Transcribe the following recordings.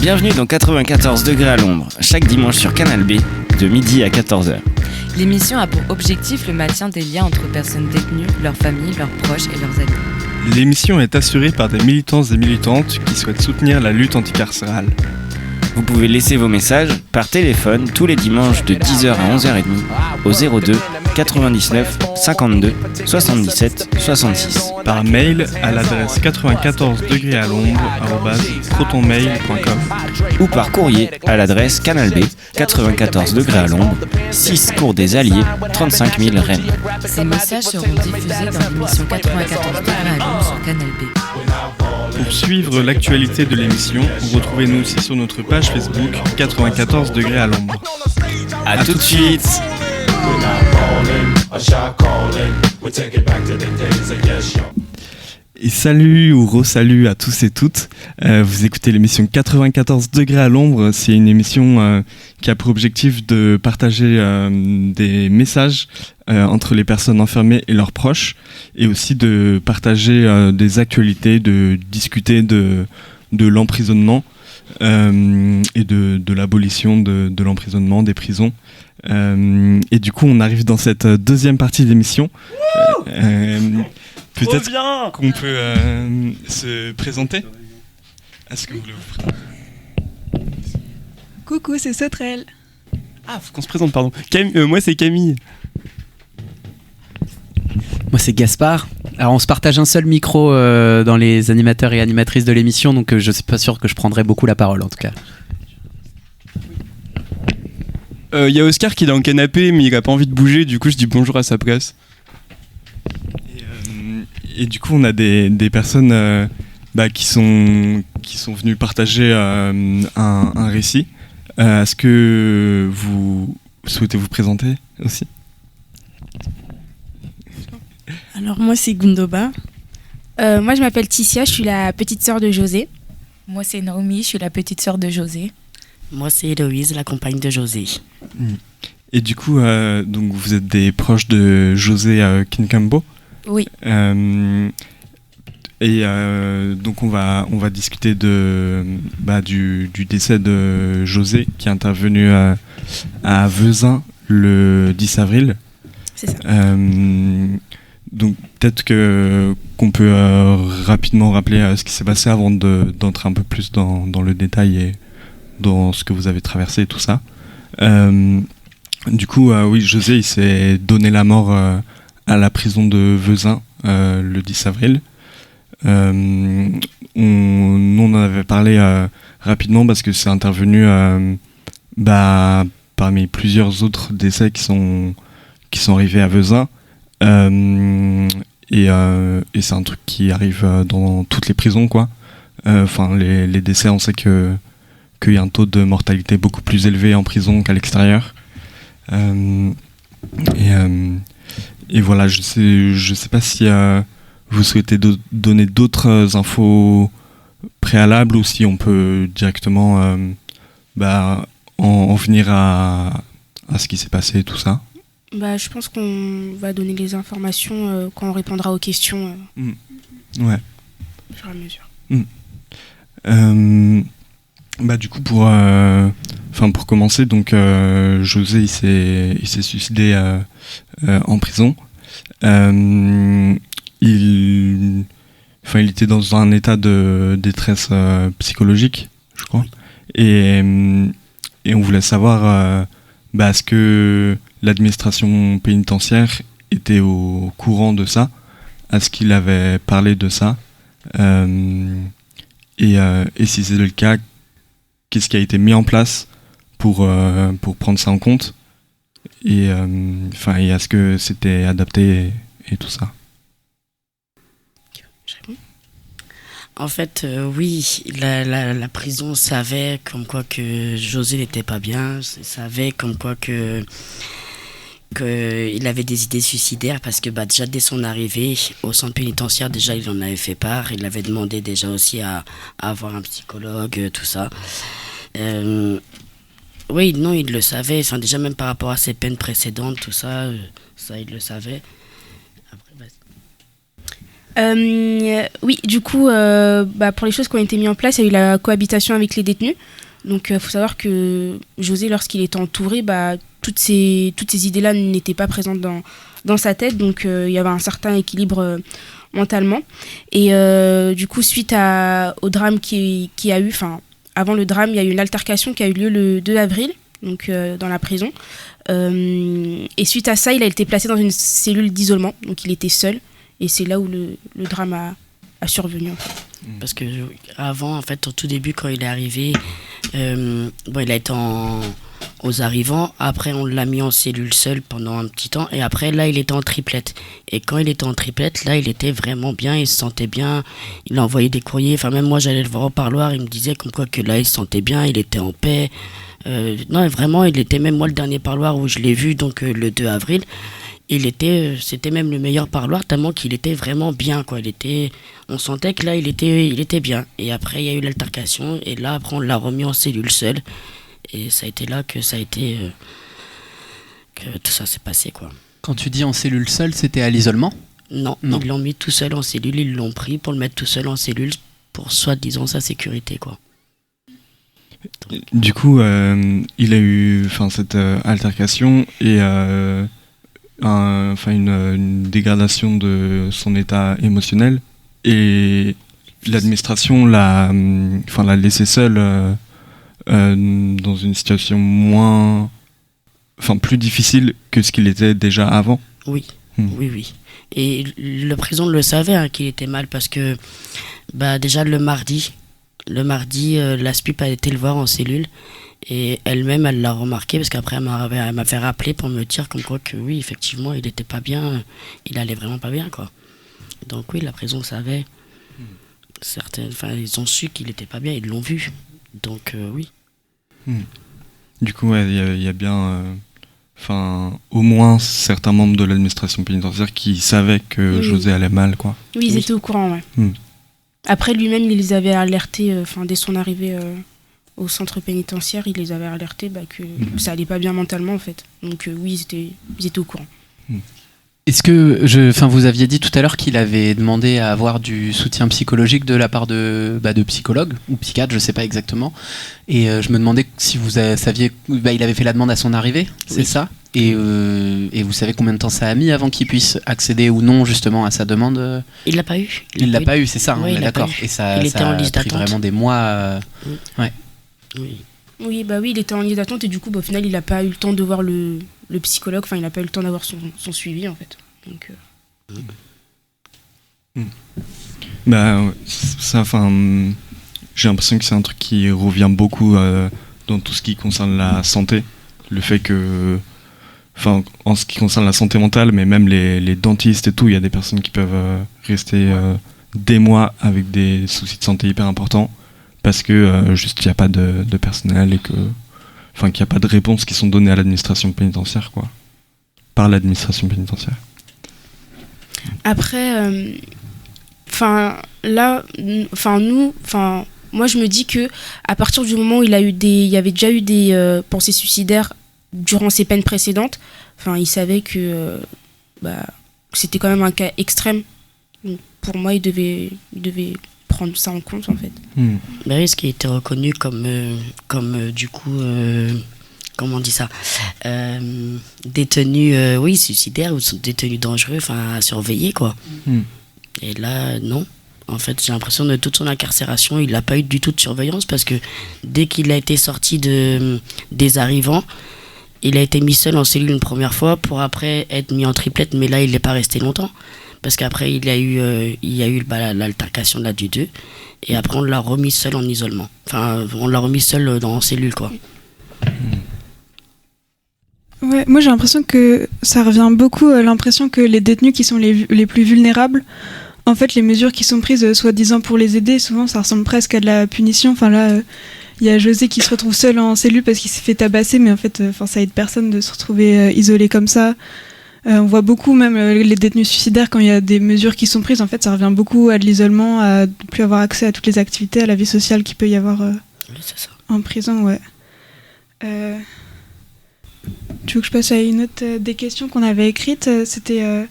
Bienvenue dans 94 degrés à l'ombre, chaque dimanche sur Canal B, de midi à 14h. L'émission a pour objectif le maintien des liens entre personnes détenues, leurs familles, leurs proches et leurs amis. L'émission est assurée par des militants et militantes qui souhaitent soutenir la lutte anticarcérale. Vous pouvez laisser vos messages par téléphone tous les dimanches de 10h à 11h30 au 02 99 52 77 66. Par mail à l'adresse 94 degrés à l'ombre @protonmail.com ou par courrier à l'adresse Canal B, 94 degrés à l'ombre, 6 cours des Alliés, 35 000 Rennes. Ces messages seront diffusés dans l'émission 94 degrés à l'ombre sur Canal B. Pour suivre l'actualité de l'émission, retrouvez-nous aussi sur notre page Facebook 94 degrés à l'ombre. A tout de suite. Et salut ou re-salut à tous et toutes. Vous écoutez l'émission 94 degrés à l'ombre. C'est une émission qui a pour objectif de partager des messages entre les personnes enfermées et leurs proches, et aussi de partager des actualités, de discuter de l'emprisonnement et de l'abolition de l'emprisonnement, des prisons. Et du coup, on arrive dans cette deuxième partie de l'émission. Peut-être qu'on peut se présenter. Est-ce que vous voulez vous présenter ? Coucou, c'est Sauterelle. Ah, faut qu'on se présente, pardon. Moi, c'est Camille. Moi, c'est Gaspard. Alors, on se partage un seul micro dans les animateurs et animatrices de l'émission, donc je suis pas sûr que je prendrai beaucoup la parole, en tout cas. Y a Oscar qui est dans le canapé, mais il a pas envie de bouger, du coup, je dis bonjour à sa place. Et du coup, on a des personnes qui sont venues partager un récit. Est-ce que vous souhaitez vous présenter aussi ? Alors moi c'est Gundoba. Moi je m'appelle Ticia, je suis la petite sœur de José. Moi c'est Naomi, je suis la petite sœur de José. Moi c'est Héloïse, la compagne de José. Et du coup, donc vous êtes des proches de José Kinkambo ? Oui. Donc on va discuter du décès de José qui est intervenu à Vezin le 10 avril. C'est ça. Donc peut-être qu'on peut rapidement rappeler ce qui s'est passé avant d'entrer un peu plus dans le détail et dans ce que vous avez traversé et tout ça. Du coup, oui, José il s'est donné la mort à la prison de Vezin le 10 avril. On en avait parlé rapidement parce que c'est intervenu parmi plusieurs autres décès qui sont arrivés à Vezin. Et c'est un truc qui arrive dans toutes les prisons, quoi. Les décès, on sait qu'il y a un taux de mortalité beaucoup plus élevé en prison qu'à l'extérieur. Et voilà, je sais pas si vous souhaitez donner d'autres infos préalables ou si on peut directement en venir à ce qui s'est passé et tout ça. Je pense qu'on va donner les informations quand on répondra aux questions. Ouais. Au fur et à mesure. Du coup, pour commencer, donc José il s'est suicidé en prison. Il était dans un état de détresse psychologique, je crois. Et on voulait savoir est-ce que l'administration pénitentiaire était au courant de ça, est-ce qu'il avait parlé de ça, et si c'est le cas, qu'est-ce qui a été mis en place pour prendre ça en compte, et est-ce que c'était adapté et tout ça. En fait, oui, la prison savait comme quoi que José n'était pas bien, savait comme quoi que il avait des idées suicidaires parce que déjà dès son arrivée au centre pénitentiaire, déjà il en avait fait part, il avait demandé déjà aussi à avoir un psychologue, tout ça. Oui, non, il le savait, déjà même par rapport à ses peines précédentes, tout ça, ça il le savait. Après, Oui, du coup, pour les choses qui ont été mises en place, il y a eu la cohabitation avec les détenus. Donc, il faut savoir que José, lorsqu'il était entouré, toutes ces idées-là n'étaient pas présentes dans sa tête. Donc, il y avait un certain équilibre mentalement. Et du coup, suite au drame qui a eu, avant le drame, il y a eu une altercation qui a eu lieu le 2 avril, donc dans la prison. Et suite à ça, il a été placé dans une cellule d'isolement. Donc, il était seul. Et c'est là où le drame a survenu. En fait. Parce que avant, en fait, au tout début, quand il est arrivé, il a été aux arrivants. Après, on l'a mis en cellule seule pendant un petit temps. Et après, là, il était en triplette. Et quand il était en triplette, là, il était vraiment bien. Il se sentait bien. Il envoyait des courriers. Enfin, même moi, j'allais le voir au parloir. Il me disait comme quoi que là, il se sentait bien. Il était en paix. Non, vraiment, il était même moi le dernier parloir où je l'ai vu, donc le 2 avril. C'était même le meilleur parloir tellement qu'il était vraiment bien, quoi. On sentait que là il était bien. Et après il y a eu l'altercation et là après on l'a remis en cellule seule et ça a été là que que tout ça s'est passé, quoi. Quand tu dis en cellule seule, c'était à l'isolement ? Non, ils l'ont mis tout seul en cellule, ils l'ont pris pour le mettre tout seul en cellule pour soi-disant sa sécurité, quoi. Du coup, il a eu cette altercation et une dégradation de son état émotionnel et l'administration l'a laissé seul dans une situation plus difficile que ce qu'il était déjà avant. Oui. Et le prison le savait qu'il était mal parce que déjà le mardi la SPIP a été le voir en cellule. Et elle-même, elle l'a remarqué parce qu'après, elle m'a fait rappeler pour me dire comme quoi que oui, effectivement, il n'était pas bien, il allait vraiment pas bien, quoi. Donc oui, la prison savait. Ils ont su qu'il n'était pas bien, ils l'ont vu. Donc oui. Du coup, il y a bien, au moins certains membres de l'administration pénitentiaire qui savaient que José allait mal, quoi. Oui, ils étaient au courant, ouais. Après, lui-même, il les avait alertés, dès son arrivée au centre pénitentiaire, il les avait alertés que ça allait pas bien mentalement, en fait. Donc oui, ils étaient au courant. Est-ce que, vous aviez dit tout à l'heure qu'il avait demandé à avoir du soutien psychologique de la part de psychologues ou psychiatres, je sais pas exactement. Et je me demandais si vous saviez, il avait fait la demande à son arrivée, c'est ça ? Et vous savez combien de temps ça a mis avant qu'il puisse accéder ou non justement à sa demande ? Il l'a pas eu. Il l'a pas eu, c'est ça, ouais, on est d'accord. Et ça a pris vraiment des mois. Ouais. Oui, il était en liste d'attente et du coup, au final, il n'a pas eu le temps de voir le psychologue. Il n'a pas eu le temps d'avoir son suivi, en fait. Donc, j'ai l'impression que c'est un truc qui revient beaucoup dans tout ce qui concerne la santé. Le fait que, en ce qui concerne la santé mentale, mais même les dentistes et tout, il y a des personnes qui peuvent rester des mois avec des soucis de santé hyper importants. Parce que juste il n'y a pas de personnel et qu'il n'y a pas de réponses qui sont données à l'administration pénitentiaire, quoi. Par l'administration pénitentiaire. Après, moi je me dis que à partir du moment où il y avait déjà eu des pensées suicidaires durant ses peines précédentes, il savait que c'était quand même un cas extrême. Donc, pour moi, il devait prendre ça en compte, en fait. Oui, ce qui a été reconnu comme du coup, comment on dit ça, détenu suicidaire ou détenu dangereux, à surveiller, quoi. Et là, non. En fait, j'ai l'impression de toute son incarcération, il n'a pas eu du tout de surveillance parce que dès qu'il a été sorti des arrivants, il a été mis seul en cellule une première fois pour après être mis en triplette, mais là, il n'est pas resté longtemps. Parce qu'après, il y a eu l'altercation là du 2. Et après, on l'a remis seul en isolement. On l'a remis seul en cellule, quoi. Ouais, moi, j'ai l'impression que ça revient beaucoup à l'impression que les détenus qui sont les plus vulnérables, en fait, les mesures qui sont prises soi-disant pour les aider, souvent, ça ressemble presque à de la punition. Il y a José qui se retrouve seul en cellule parce qu'il s'est fait tabasser, mais en fait, ça aide personne de se retrouver isolé comme ça. On voit beaucoup même les détenus suicidaires quand il y a des mesures qui sont prises. En fait, ça revient beaucoup à de l'isolement, à ne plus avoir accès à toutes les activités, à la vie sociale qu'il peut y avoir c'est ça. en prison. Ouais. Tu veux que je passe à une autre des questions qu'on avait écrites ? C'était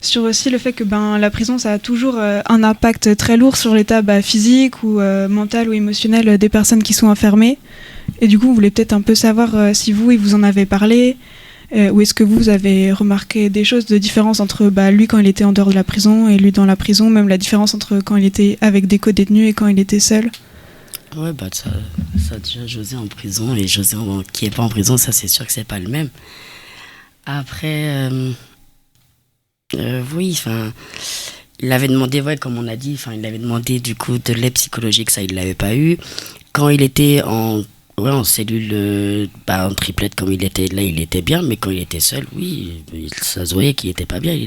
sur aussi le fait que la prison, ça a toujours un impact très lourd sur l'état physique ou mental ou émotionnel des personnes qui sont enfermées. Et du coup, on voulait peut-être un peu savoir si vous, il vous en avez parlé, ou est-ce que vous avez remarqué des choses de différence entre lui quand il était en dehors de la prison et lui dans la prison, même la différence entre quand il était avec des co-détenus et quand il était seul. Ouais, ça déjà José en prison et José qui est pas en prison, ça c'est sûr que c'est pas le même. Après, oui, enfin, il avait demandé, comme on a dit, il avait demandé du coup de l'aide psychologique, ça il l'avait pas eu. Quand il était en cellule, en triplette comme il était là, il était bien, mais quand il était seul, oui, ça se voyait qu'il était pas bien,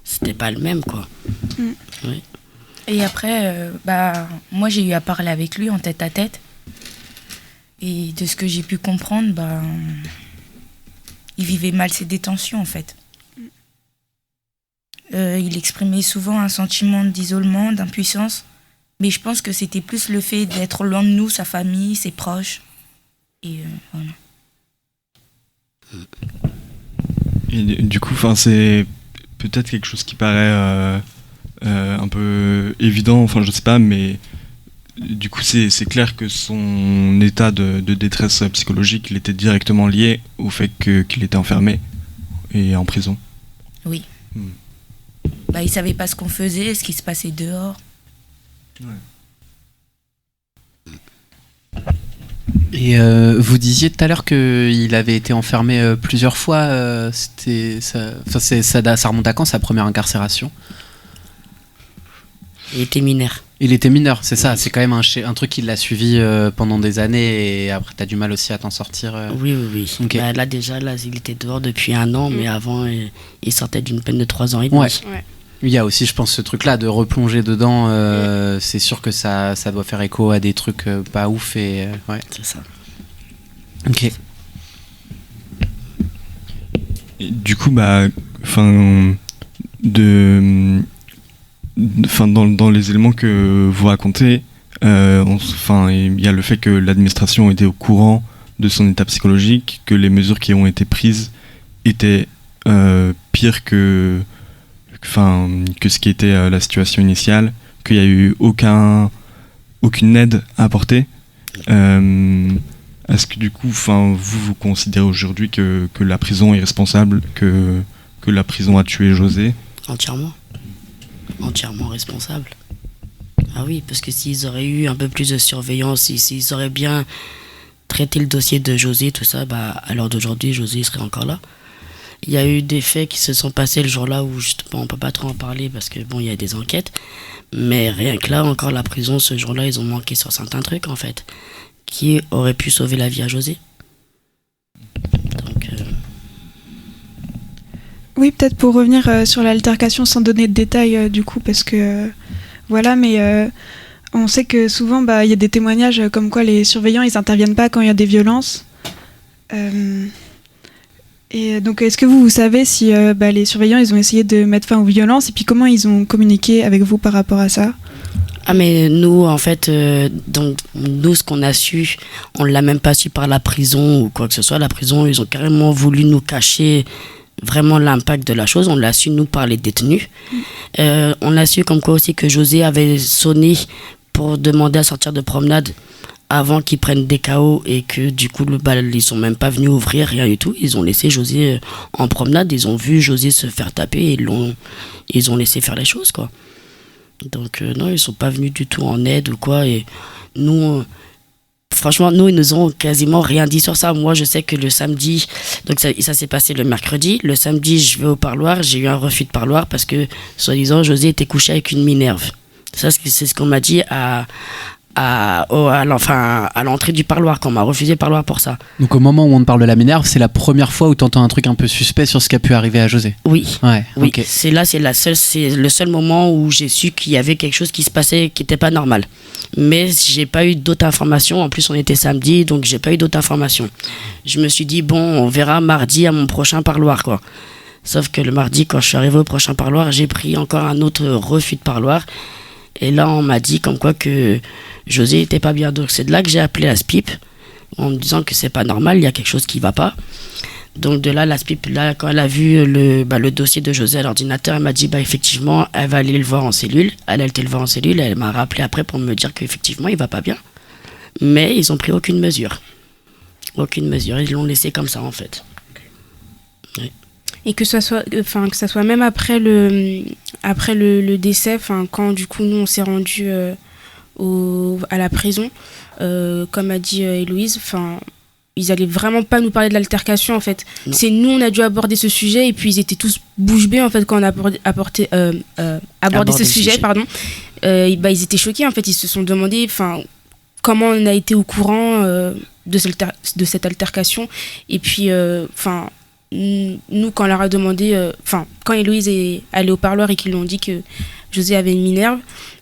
c'était pas le même quoi. Oui. Et après, moi j'ai eu à parler avec lui en tête à tête. Et de ce que j'ai pu comprendre, il vivait mal ses détentions en fait. Il exprimait souvent un sentiment d'isolement, d'impuissance. Mais je pense que c'était plus le fait d'être loin de nous, sa famille, ses proches. Et voilà. Et du coup, c'est peut-être quelque chose qui paraît un peu évident, je sais pas, mais du coup c'est clair que son état de détresse psychologique, il était directement lié au fait qu'il était enfermé et en prison. Oui. Il savait pas ce qu'on faisait, ce qui se passait dehors. Ouais. Et vous disiez tout à l'heure qu'il avait été enfermé plusieurs fois. Ça remonte à quand, sa première incarcération? Il était mineur. Il était mineur, c'est ça. C'est quand même un truc qui l'a suivi pendant des années et après t'as du mal aussi à t'en sortir. Oui. Okay. Là il était dehors depuis 1 an, mais avant il sortait d'une peine de 3 ans et demi. Ouais. Il y a aussi, je pense, ce truc-là de replonger dedans. C'est sûr que ça doit faire écho à des trucs pas ouf et ouais. C'est ça. Ok. Et du coup, dans les éléments que vous racontez, il y a le fait que l'administration était au courant de son état psychologique, que les mesures qui ont été prises étaient pires que ce qui était la situation initiale, qu'il n'y a eu aucune aide à apporter. Est-ce que du coup, vous considérez aujourd'hui que la prison est responsable, que la prison a tué José? Entièrement responsable. Ah oui, parce que s'ils auraient eu un peu plus de surveillance, s'ils auraient bien traité le dossier de José, tout ça, à l'heure d'aujourd'hui, José serait encore là. Il y a eu des faits qui se sont passés le jour-là où on peut pas trop en parler parce que il y a des enquêtes. Mais rien que là, encore la prison, ce jour-là, ils ont manqué sur certains trucs en fait, qui auraient pu sauver la vie à José. Donc. Oui, peut-être pour revenir sur l'altercation sans donner de détails du coup, parce que mais on sait que souvent il y a des témoignages comme quoi les surveillants ils interviennent pas quand il y a des violences. Et donc est-ce que vous savez si les surveillants ils ont essayé de mettre fin aux violences et puis comment ils ont communiqué avec vous par rapport à ça? Ah mais nous en fait nous ce qu'on a su, on l'a même pas su par la prison ou quoi que ce soit. La prison ils ont carrément voulu nous cacher vraiment l'impact de la chose. On l'a su nous par les détenus. On a su comme quoi aussi que José avait sonné pour demander à sortir de promenade avant qu'ils prennent des KO et que du coup ils sont même pas venus ouvrir, rien du tout. Ils ont laissé José en promenade, ils ont vu José se faire taper et ils ont laissé faire les choses quoi. Donc non, ils sont pas venus du tout en aide ou quoi. Et nous franchement, ils nous ont quasiment rien dit sur ça. Moi, je sais que le samedi, donc ça s'est passé le mercredi. Le samedi, je vais au parloir. J'ai eu un refus de parloir parce que, soi-disant, José était couché avec une minerve. Ça, c'est ce qu'on m'a dit à l'entrée du parloir, qu'on m'a refusé le parloir pour ça. Donc au moment où on te parle de la minerve, c'est la première fois où tu entends un truc un peu suspect sur ce qui a pu arriver à José? Oui. Ouais, oui. Okay. C'est le seul moment où j'ai su qu'il y avait quelque chose qui se passait qui n'était pas normal. Mais j'ai pas eu d'autres informations. En plus, on était samedi, donc j'ai pas eu d'autres informations. Je me suis dit, on verra mardi à mon prochain parloir, quoi. Sauf que le mardi, quand je suis arrivé au prochain parloir, j'ai pris encore un autre refus de parloir. Et là, on m'a dit comme quoi que José était pas bien. Donc c'est de là que j'ai appelé la SPIP en me disant que c'est pas normal, il y a quelque chose qui va pas. Donc de là, la SPIP, là, quand elle a vu le dossier de José à l'ordinateur, elle m'a dit effectivement, elle va aller le voir en cellule. Elle a été le voir en cellule et elle m'a rappelé après pour me dire qu'effectivement, il va pas bien. Mais ils ont pris aucune mesure. Aucune mesure. Ils l'ont laissé comme ça en fait. Oui. Et que ça soit même après le décès, quand du coup nous on s'est rendu à la prison, comme a dit Héloïse, ils allaient vraiment pas nous parler de l'altercation en fait. Non. C'est nous on a dû aborder ce sujet et puis ils étaient tous bouche bée en fait quand on a abordé ce sujet. Ils étaient choqués en fait, ils se sont demandé comment on a été au courant de cette altercation et puis nous quand on leur a demandé quand Héloïse est allée au parloir et qu'ils lui ont dit que José avait une minerve,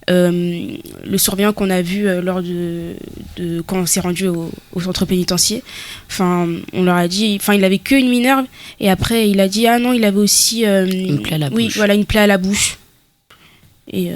le surveillant qu'on a vu lors de quand on s'est rendu au centre pénitentiaire, on leur a dit il avait que une minerve et après il a dit ah non il avait aussi une plaie à la bouche. Oui voilà, une plaie à la bouche. Et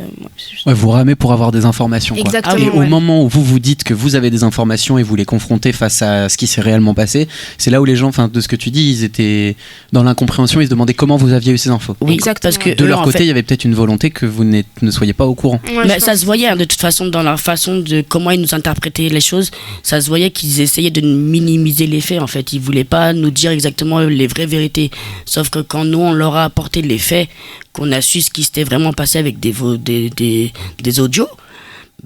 vous ramez pour avoir des informations. Quoi. Exactement, et au moment où vous dites que vous avez des informations et vous les confrontez face à ce qui s'est réellement passé, c'est là où les gens, de ce que tu dis, ils étaient dans l'incompréhension, ils se demandaient comment vous aviez eu ces infos. Oui, exactement. Parce que de leur côté, il y avait peut-être une volonté que vous ne soyez pas au courant. Ouais, mais ça se voyait de toute façon dans leur façon de comment ils nous interprétaient les choses. Ça se voyait qu'ils essayaient de minimiser les faits en fait. Ils voulaient pas nous dire exactement les vraies vérités. Sauf que quand nous on leur a apporté les faits, qu'on a su ce qui s'était vraiment passé avec des audios,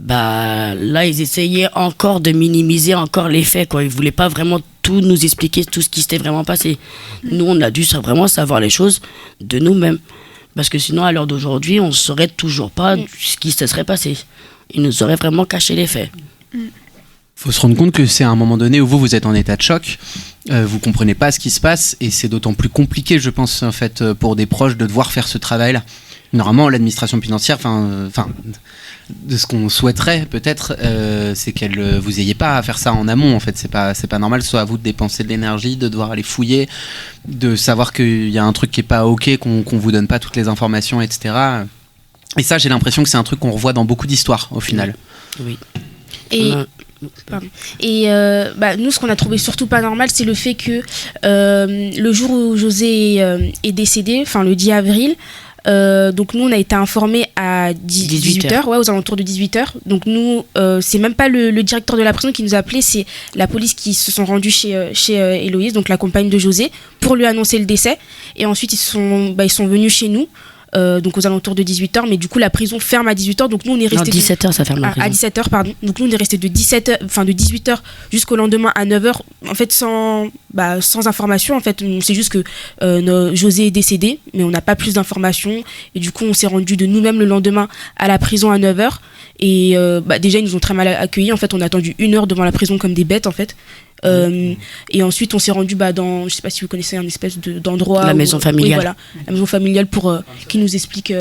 là ils essayaient encore de minimiser encore les faits quoi. Ils voulaient pas vraiment tout nous expliquer tout ce qui s'était vraiment passé. Nous on a dû vraiment savoir les choses de nous-mêmes parce que sinon à l'heure d'aujourd'hui on saurait toujours pas ce qui se serait passé. Ils nous auraient vraiment caché les faits. Faut se rendre compte que c'est à un moment donné où vous êtes en état de choc, vous comprenez pas ce qui se passe et c'est d'autant plus compliqué, je pense, en fait, pour des proches de devoir faire ce travail-là. Normalement, l'administration pénitentiaire, de ce qu'on souhaiterait peut-être, c'est qu'elle vous ayez pas à faire ça en amont. En fait, c'est pas normal, soit à vous de dépenser de l'énergie, de devoir aller fouiller, de savoir qu'il y a un truc qui est pas ok, qu'on vous donne pas toutes les informations, etc. Et ça, j'ai l'impression que c'est un truc qu'on revoit dans beaucoup d'histoires au final. Oui. Et nous ce qu'on a trouvé surtout pas normal c'est le fait que le jour où José est décédé, le 10 avril, donc nous on a été informés à 18h, aux alentours de 18h. Donc nous c'est même pas le directeur de la prison qui nous a appelé, c'est la police qui se sont rendus chez Héloïse, donc la compagne de José, pour lui annoncer le décès. Et ensuite ils sont venus chez nous. Donc aux alentours de 18h, mais du coup la prison ferme à 18h, donc nous on est resté 17h ça ferme la prison. À 17h pardon. Donc nous on est resté de 18h jusqu'au lendemain à 9h en fait sans information en fait. On sait juste que José est décédé, mais on n'a pas plus d'informations et du coup on s'est rendu de nous-mêmes le lendemain à la prison à 9h et déjà ils nous ont très mal accueillis en fait. On a attendu 1 heure devant la prison comme des bêtes en fait. Et ensuite on s'est rendu je sais pas si vous connaissez un espèce d'endroit, la maison familiale. Oui, voilà, la maison familiale pour qui nous explique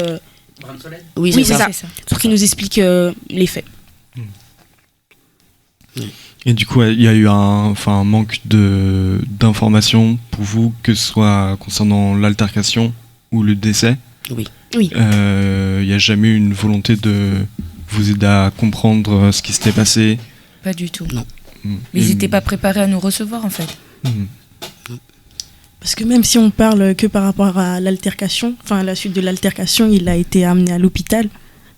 oui c'est ça, pour qu'il nous explique les faits. Et du coup il y a eu un manque d'informations pour vous, que ce soit concernant l'altercation ou le décès. Oui. Il n'y a jamais eu une volonté de vous aider à comprendre ce qui s'était passé? Pas du tout. Non. Mais ils n'étaient pas préparés à nous recevoir en fait. Parce que même si on parle que par rapport à l'altercation, à la suite de l'altercation, il a été amené à l'hôpital,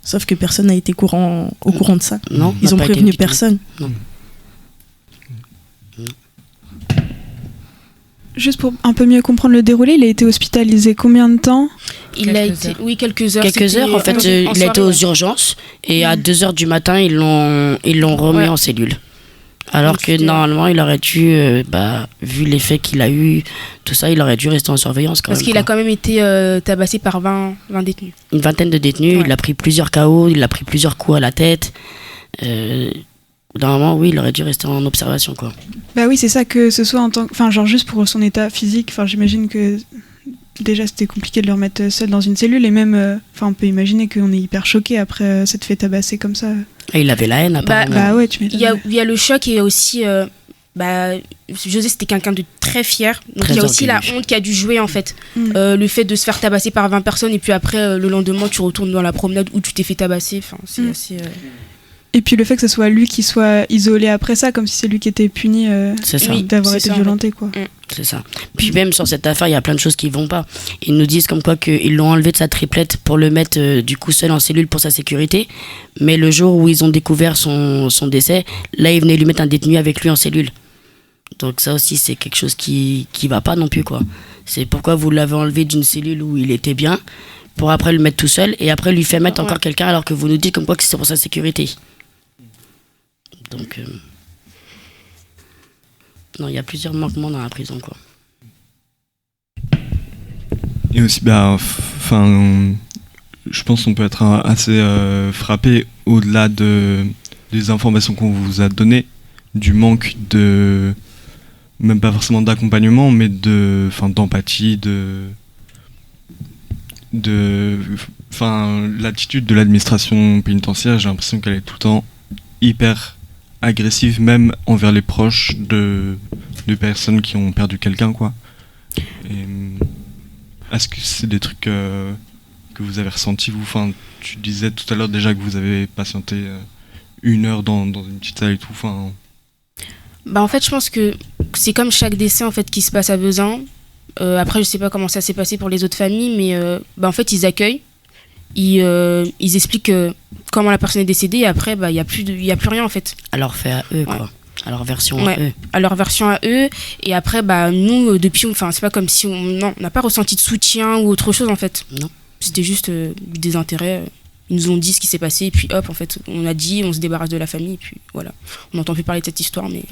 sauf que personne n'a été au courant de ça. Non, ils ont prévenu personne. Non. Juste pour un peu mieux comprendre le déroulé, il a été hospitalisé combien de temps? Quelques heures. Quelques heures, en fait, il a été aux urgences et à 2h du matin, ils l'ont remis en cellule. Alors que normalement, il aurait dû, vu l'effet qu'il a eu, tout ça, il aurait dû rester en surveillance quand même. Parce qu'il a quand même été tabassé par 20 détenus. Une vingtaine de détenus, il a pris plusieurs KO, il a pris plusieurs coups à la tête. Normalement, oui, il aurait dû rester en observation, quoi. Bah oui, c'est ça, que ce soit en tant que... genre juste pour son état physique, j'imagine que déjà c'était compliqué de le remettre seul dans une cellule et même, on peut imaginer qu'on est hyper choqué après s'être fait tabasser comme ça. Et il avait la haine, apparemment. Bah ouais, tu m'étonnes. Il y a le choc et aussi... José c'était quelqu'un de très fier, donc il y a aussi la honte qui a dû jouer en fait. Le fait de se faire tabasser par 20 personnes et puis après le lendemain tu retournes dans la promenade où tu t'es fait tabasser, c'est assez... Et puis le fait que ce soit lui qui soit isolé après ça, comme si c'est lui qui était puni C'est ça. d'avoir c'est été ça, violenté, quoi. C'est ça. Puis même sur cette affaire, il y a plein de choses qui vont pas. Ils nous disent comme quoi qu'ils l'ont enlevé de sa triplette pour le mettre du coup seul en cellule pour sa sécurité. Mais le jour où ils ont découvert son décès, là ils venaient lui mettre un détenu avec lui en cellule. Donc ça aussi c'est quelque chose qui va pas non plus, quoi. C'est pourquoi vous l'avez enlevé d'une cellule où il était bien pour après le mettre tout seul et après lui faire mettre encore quelqu'un alors que vous nous dites comme quoi que c'est pour sa sécurité. Donc non, il y a plusieurs manquements dans la prison, quoi. Et aussi, je pense qu'on peut être assez frappé au-delà des informations qu'on vous a données, du manque de, même pas forcément d'accompagnement, mais d'empathie, l'attitude de l'administration pénitentiaire. J'ai l'impression qu'elle est tout le temps hyper agressive, même envers les proches de personnes qui ont perdu quelqu'un, quoi. Et, est-ce que c'est des trucs que vous avez ressentis, vous? Enfin, tu disais tout à l'heure déjà que vous avez patienté 1 heure dans une petite salle et tout. Enfin. Bah en fait, je pense que c'est comme chaque décès en fait qui se passe à Vezin. Après, je sais pas comment ça s'est passé pour les autres familles, mais en fait, ils accueillent, ils expliquent comment la personne est décédée, et après, il y a plus rien en fait. Alors fait à eux, quoi. À leur version à eux. À leur version à eux. Et après, nous, depuis, c'est pas comme si on n'a pas ressenti de soutien ou autre chose en fait. Non. C'était juste du désintérêt. Ils nous ont dit ce qui s'est passé, et puis hop, en fait, on a dit, on se débarrasse de la famille, et puis voilà. On n'entend plus parler de cette histoire, mais.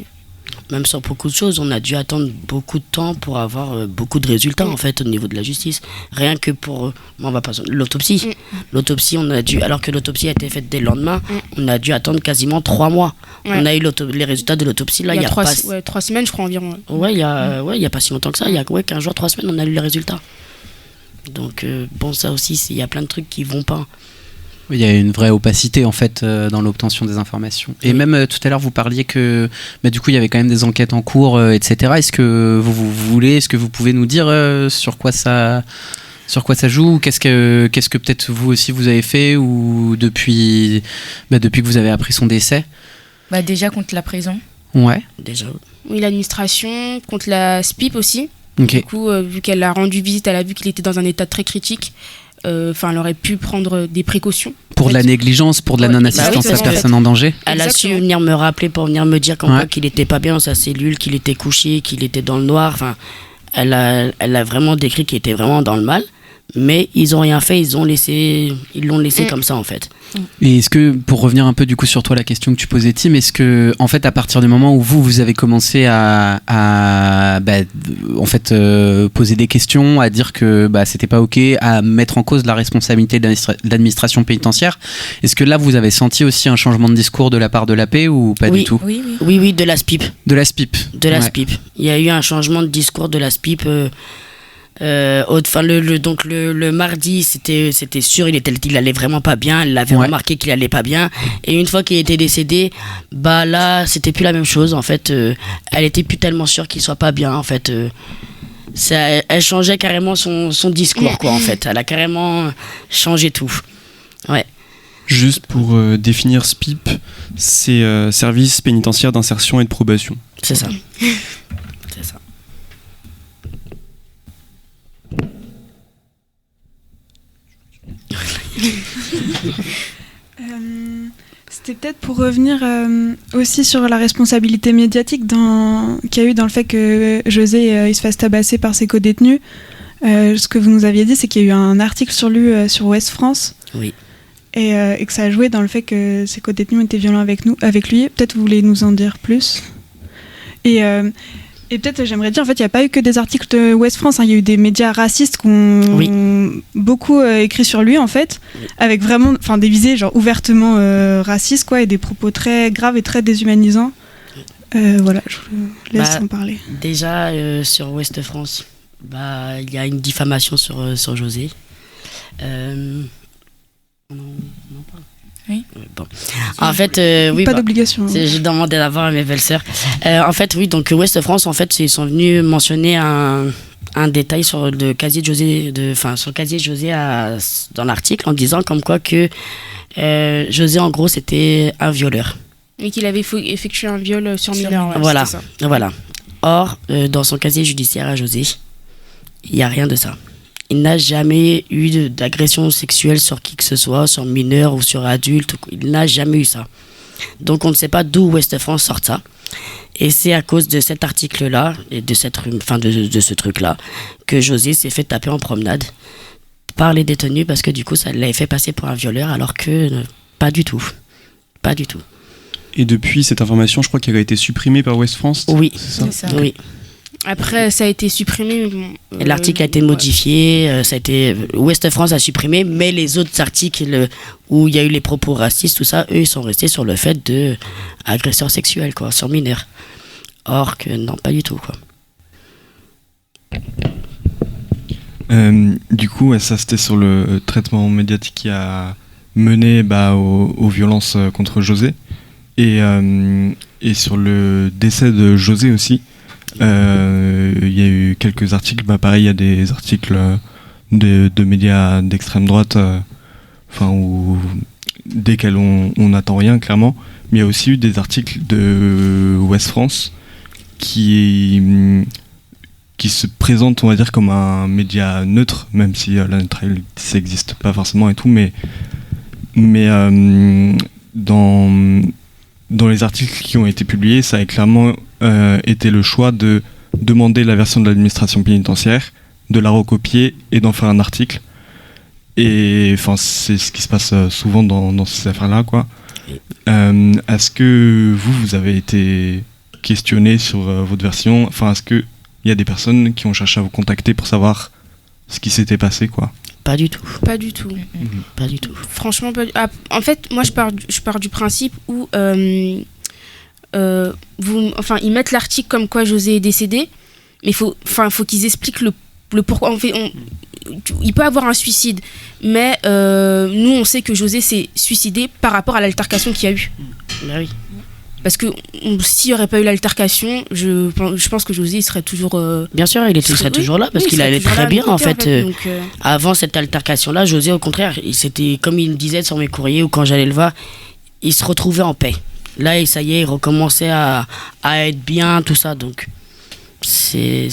Même sur beaucoup de choses, on a dû attendre beaucoup de temps pour avoir beaucoup de résultats en fait au niveau de la justice. Rien que pour on va pas l'autopsie. L'autopsie, on a dû, alors que l'autopsie a été faite dès le lendemain, on a dû attendre quasiment 3 mois. On a eu les résultats de l'autopsie là, il y a 3 semaines, je crois environ. Il y a pas si longtemps que ça, il y a 15 jours, 3 semaines, on a eu les résultats. Donc ça aussi, il y a plein de trucs qui vont pas. Il y a une vraie opacité en fait dans l'obtention des informations. Et même tout à l'heure vous parliez que du coup il y avait quand même des enquêtes en cours, etc. Est-ce que est-ce que vous pouvez nous dire sur quoi ça joue, qu'est-ce que peut-être vous aussi vous avez fait ou depuis que vous avez appris son décès? Déjà contre la prison. Ouais. Déjà. Oui, l'administration, contre la SPIP aussi. Okay. Du coup, vu qu'elle a rendu visite, elle a vu qu'il était dans un état très critique. Elle aurait pu prendre des précautions. Pour de la négligence, pour de la non-assistance à personne en danger. Elle a su venir me rappeler pour venir me dire qu'il n'était pas bien dans sa cellule, qu'il était couché, qu'il était dans le noir. Enfin, elle a vraiment décrit qu'il était vraiment dans le mal. Mais ils n'ont rien fait, ils l'ont laissé comme ça en fait. Et est-ce que, pour revenir un peu du coup sur toi, la question que tu posais Tim, est-ce que en fait à partir du moment où vous avez commencé à poser des questions, à dire que c'était pas ok, à mettre en cause la responsabilité de l'administration pénitentiaire, est-ce que là vous avez senti aussi un changement de discours de la part de l'AP ou pas du tout? Oui, de la SPIP. De la SPIP. De la SPIP. Il y a eu un changement de discours de la SPIP. Le mardi c'était sûr il allait vraiment pas bien, elle l'avait remarqué qu'il allait pas bien, et une fois qu'il était décédé, là c'était plus la même chose en fait. Elle était plus tellement sûre qu'il soit pas bien en fait. Elle changeait carrément son discours quoi en fait. Elle a carrément changé tout. Ouais. Juste pour définir SPIP, c'est service pénitentiaire d'insertion et de probation. C'est ça. C'est ça. C'était peut-être pour revenir aussi sur la responsabilité médiatique qu'il y a eu dans le fait que José il se fasse tabasser par ses co-détenus. Ce que vous nous aviez dit, c'est qu'il y a eu un article sur lui sur Ouest France. Oui. Et que ça a joué dans le fait que ses co-détenus étaient violents avec lui. Peut-être vous voulez nous en dire plus. Et peut-être j'aimerais dire, en fait, il n'y a pas eu que des articles de Ouest France, il y a eu des médias racistes qui ont beaucoup écrit sur lui, en fait, avec vraiment des visées genre ouvertement racistes, quoi, et des propos très graves et très déshumanisants. Voilà, je vous laisse en parler. Déjà, sur Ouest France, il y a une diffamation sur José. On en parle. Oui. Bon. En fait, oui. Pas d'obligation. J'ai demandé d'avoir à mes belles-sœurs. En fait, oui. Donc Ouest France, en fait, ils sont venus mentionner un un détail sur le casier de José, sur le casier de José dans l'article en disant comme quoi que José en gros c'était un violeur. Et qu'il avait effectué un viol sur mineur. Ouais, voilà, ça. voilà. Or, dans son casier judiciaire à José, il n'y a rien de ça. Il n'a jamais eu d'agression sexuelle sur qui que ce soit, sur mineur ou sur adulte. Il n'a jamais eu ça. Donc on ne sait pas d'où Ouest France sort ça. Et c'est à cause de cet article-là et de ce truc-là que José s'est fait taper en promenade par les détenus parce que du coup ça l'avait fait passer pour un violeur alors que pas du tout. Pas du tout. Et depuis, cette information, je crois qu'elle a été supprimée par Ouest France. Oui, C'est ça. oui. Après, ça a été supprimé. L'article a été modifié, Ouest France a supprimé, mais les autres articles où il y a eu les propos racistes, tout ça, eux, ils sont restés sur le fait de agresseur sexuel, quoi, sur mineur. Or que non, pas du tout, quoi. Du coup, ça c'était sur le traitement médiatique qui a mené aux violences contre José. Et sur le décès de José aussi, il y a eu quelques articles. Pareil, il y a des articles de médias d'extrême droite, où desquels on n'attend rien clairement. Mais il y a aussi eu des articles de Ouest France qui se présentent, on va dire, comme un média neutre, même si la neutralité ça n'existe pas forcément et tout. Mais dans les articles qui ont été publiés, ça a clairement été le choix de demander la version de l'administration pénitentiaire, de la recopier et d'en faire un article. Et c'est ce qui se passe souvent dans ces affaires-là, quoi. Est-ce que vous avez été questionné sur votre version ? Est-ce qu'il y a des personnes qui ont cherché à vous contacter pour savoir ce qui s'était passé, quoi ? Pas du tout. Pas du tout. Pas du tout. Franchement, pas du... en fait, moi, je pars du principe où ils mettent l'article comme quoi José est décédé, mais faut qu'ils expliquent le pourquoi. Il peut avoir un suicide, mais nous, on sait que José s'est suicidé par rapport à l'altercation qu'il y a eu. Bah oui. Parce que s'il n'y aurait pas eu l'altercation, je pense que José il serait toujours... Bien sûr, il serait toujours là, parce qu'il allait très bien, en fait. Donc, avant cette altercation-là, José, au contraire, c'était comme il me disait sur mes courriers, ou quand j'allais le voir, il se retrouvait en paix. Là, ça y est, il recommençait à être bien, tout ça. Donc, c'est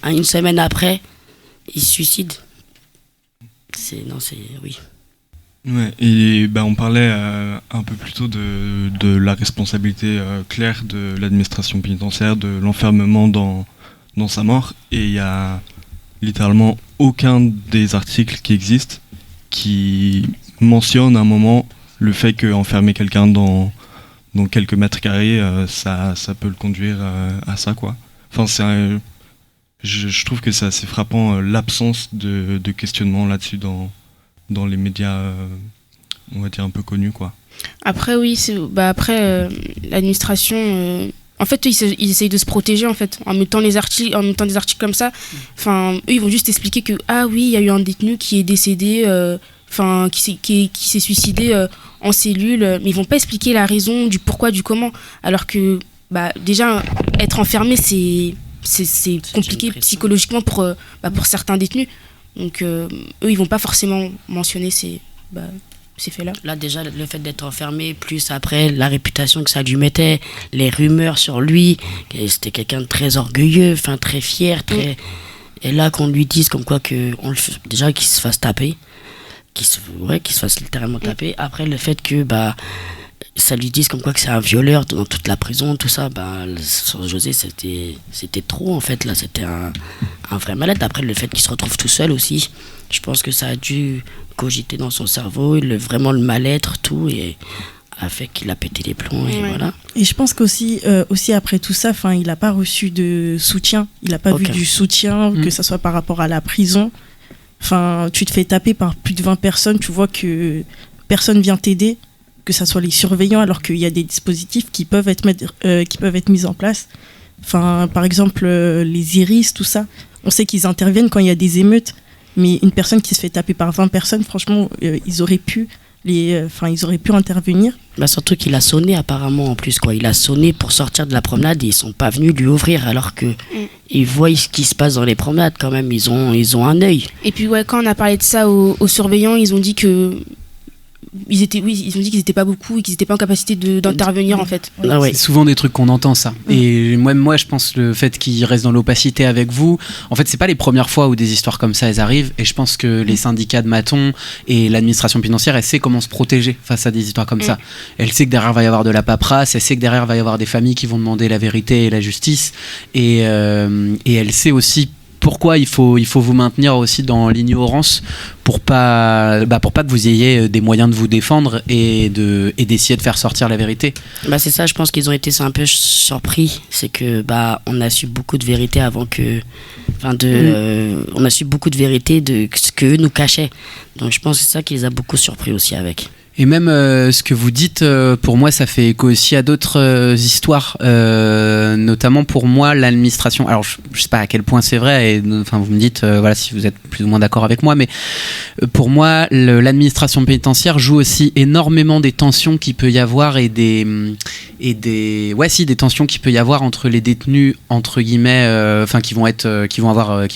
une semaine après, il se suicide. Oui. Ouais, et on parlait un peu plus tôt de la responsabilité claire de l'administration pénitentiaire, de l'enfermement dans sa mort, et il y a littéralement aucun des articles qui existent qui mentionne à un moment le fait qu'enfermer quelqu'un dans quelques mètres carrés, ça peut le conduire à ça, quoi. Je trouve que c'est assez frappant l'absence de questionnement là-dessus dans les médias, on va dire un peu connus, quoi. Après, oui, l'administration, en fait, ils essayent de se protéger, en fait, en mettant des articles comme ça. Eux, ils vont juste expliquer que, oui, il y a eu un détenu qui est décédé, qui s'est suicidé en cellule, mais ils vont pas expliquer la raison du pourquoi, du comment. Alors que, déjà, être enfermé, c'est compliqué psychologiquement pour certains détenus. Donc eux, ils vont pas forcément mentionner ces faits-là. Là, déjà, le fait d'être enfermé, plus après la réputation que ça lui mettait, les rumeurs sur lui, c'était quelqu'un de très orgueilleux, très fier, et là qu'on lui dise comme quoi déjà qu'il se fasse taper, qu'il se fasse littéralement taper. Après, le fait que ça lui dise comme quoi que c'est un violeur dans toute la prison, tout ça, sur José, c'était trop, en fait. Là, c'était un vrai mal-être. Après, le fait qu'il se retrouve tout seul aussi, je pense que ça a dû cogiter dans son cerveau, vraiment le mal-être, tout, et a fait qu'il a pété les plombs, et voilà. Et je pense qu'aussi aussi après tout ça, il n'a pas reçu de soutien, il n'a pas vu du soutien, que ça soit par rapport à la prison. Tu te fais taper par plus de 20 personnes, tu vois que personne vient t'aider, que ça soit les surveillants, alors qu'il y a des dispositifs qui peuvent être mis en place. Par exemple, les iris, tout ça. On sait qu'ils interviennent quand il y a des émeutes, mais une personne qui se fait taper par 20 personnes, franchement, ils auraient pu ils auraient pu intervenir. Bah surtout qu'il a sonné apparemment en plus quoi. Il a sonné pour sortir de la promenade et ils sont pas venus lui ouvrir alors que ils voient ce qui se passe dans les promenades quand même. Ils ont un œil. Et puis quand on a parlé de ça aux surveillants, ils ont dit que ils ont dit qu'ils étaient pas beaucoup et qu'ils étaient pas en capacité d'intervenir en fait. Ah ouais. C'est souvent des trucs qu'on entend ça. Et moi je pense le fait qu'ils restent dans l'opacité avec vous, en fait c'est pas les premières fois où des histoires comme ça elles arrivent, et je pense que les syndicats de matons et l'administration pénitentiaire elle sait comment se protéger face à des histoires comme ça. Elle sait que derrière va y avoir de la paperasse, elle sait que derrière va y avoir des familles qui vont demander la vérité et la justice, et elle sait aussi pourquoi il faut vous maintenir aussi dans l'ignorance pour pas que vous ayez des moyens de vous défendre et d'essayer de faire sortir la vérité. Bah c'est ça, je pense qu'ils ont été un peu surpris, c'est que on a su beaucoup de vérité avant que on a su beaucoup de vérité de ce que eux nous cachaient. Donc je pense que c'est ça qui les a beaucoup surpris aussi avec. Et même ce que vous dites, pour moi, ça fait écho aussi à d'autres histoires, notamment pour moi, l'administration. Alors, je sais pas à quel point c'est vrai, et enfin, vous me dites, voilà, si vous êtes plus ou moins d'accord avec moi, mais pour moi, l'administration pénitentiaire joue aussi énormément des tensions qu'il peut y avoir et des tensions qu'il peut y avoir entre les détenus entre guillemets, qui vont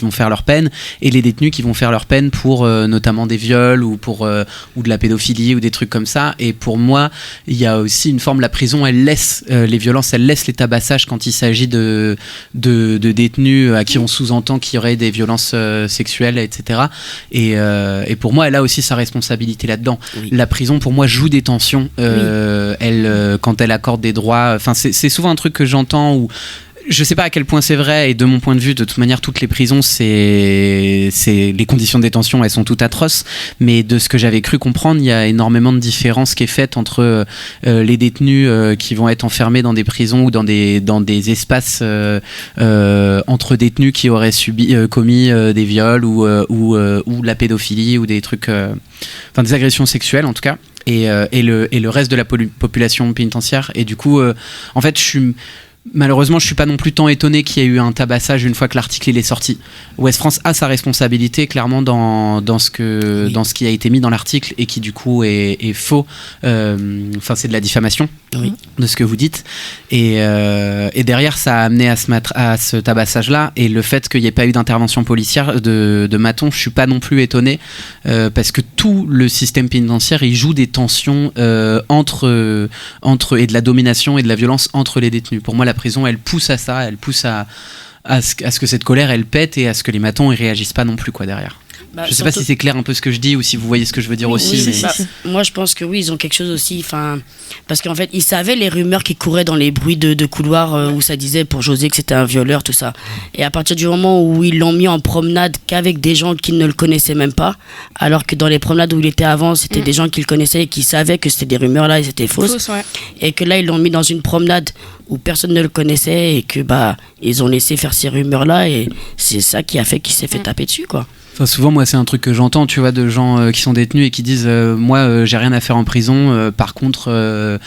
faire leur peine, et les détenus qui vont faire leur peine pour notamment des viols ou de la pédophilie ou des trucs comme ça. Et pour moi, il y a aussi une forme, la prison, elle laisse les violences, elle laisse les tabassages quand il s'agit de détenus à qui on sous-entend qu'il y aurait des violences sexuelles, etc. Et pour moi, elle a aussi sa responsabilité là-dedans. Oui. La prison, pour moi, joue des tensions. Quand elle accorde des droits, enfin, c'est souvent un truc que j'entends où je sais pas à quel point c'est vrai, et de mon point de vue, de toute manière, toutes les prisons, les conditions de détention, elles sont toutes atroces, mais de ce que j'avais cru comprendre, il y a énormément de différences qui est faite entre les détenus qui vont être enfermés dans des prisons ou dans des espaces entre détenus qui auraient commis des viols ou la pédophilie ou des trucs, des agressions sexuelles en tout cas, et le reste de la population pénitentiaire. Et du coup, en fait, malheureusement, je suis pas non plus tant étonné qu'il y ait eu un tabassage une fois que l'article il est sorti. Ouest France a sa responsabilité clairement dans ce qui a été mis dans l'article et qui du coup est faux. C'est de la diffamation de ce que vous dites. Et derrière, ça a amené à ce tabassage-là. Et le fait qu'il n'y ait pas eu d'intervention policière de Maton, je suis pas non plus étonné parce que tout le système pénitentiaire il joue des tensions entre et de la domination et de la violence entre les détenus. Pour moi, la prison, elle pousse à ça, elle pousse à ce que cette colère, elle pète, et à ce que les matons, ils réagissent pas non plus derrière. Je sais pas si c'est clair un peu ce que je dis ou si vous voyez ce que je veux dire aussi. Moi, je pense que oui, ils ont quelque chose aussi. Parce qu'en fait, ils savaient les rumeurs qui couraient dans les bruits de couloir où ça disait pour José que c'était un violeur, tout ça. Et à partir du moment où ils l'ont mis en promenade qu'avec des gens qui ne le connaissaient même pas, alors que dans les promenades où il était avant, c'était des gens qui le connaissaient et qui savaient que c'était des rumeurs là et c'était fausses. Et que là, ils l'ont mis dans une promenade où personne ne le connaissait et que ils ont laissé faire ces rumeurs là, et c'est ça qui a fait qu'il s'est fait taper dessus, quoi. Enfin, souvent, moi, c'est un truc que j'entends, tu vois, de gens qui sont détenus et qui disent moi, j'ai rien à faire en prison. Par contre,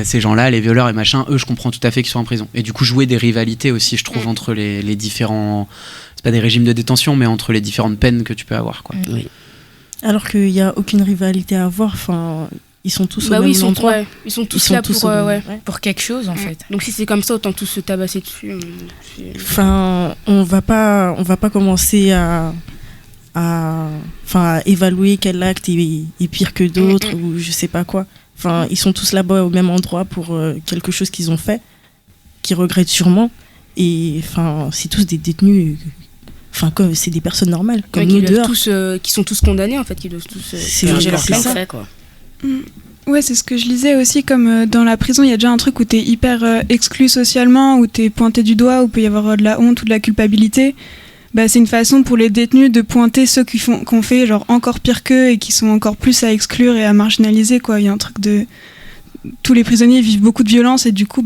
ces gens-là, les violeurs et machin, eux, je comprends tout à fait qu'ils sont en prison. Et du coup, jouer des rivalités aussi, je trouve, entre les différents. C'est pas des régimes de détention, mais entre les différentes peines que tu peux avoir, quoi. Oui. Alors qu'il n'y a aucune rivalité à avoir. Enfin, ils sont tous au même endroit. Ils sont tous là pour quelque chose, en fait. Donc si c'est comme ça, autant tous se tabasser dessus. Enfin, on va pas commencer à évaluer quel acte est pire que d'autres ou je sais pas quoi. Enfin, ils sont tous là-bas au même endroit pour quelque chose qu'ils ont fait, qu'ils regrettent sûrement. Et enfin, c'est tous des détenus. Enfin, c'est des personnes normales, comme nous dehors. Qui sont tous condamnés, en fait, qui doivent tous purger leur peine. Quoi. Ouais, c'est ce que je lisais aussi, comme dans la prison, il y a déjà un truc où t'es hyper exclu socialement, où t'es pointé du doigt, où il peut y avoir de la honte ou de la culpabilité. C'est une façon pour les détenus de pointer ceux qui ont fait genre encore pire qu'eux et qui sont encore plus à exclure et à marginaliser, quoi. Il y a un truc de... Tous les prisonniers vivent beaucoup de violence et du coup,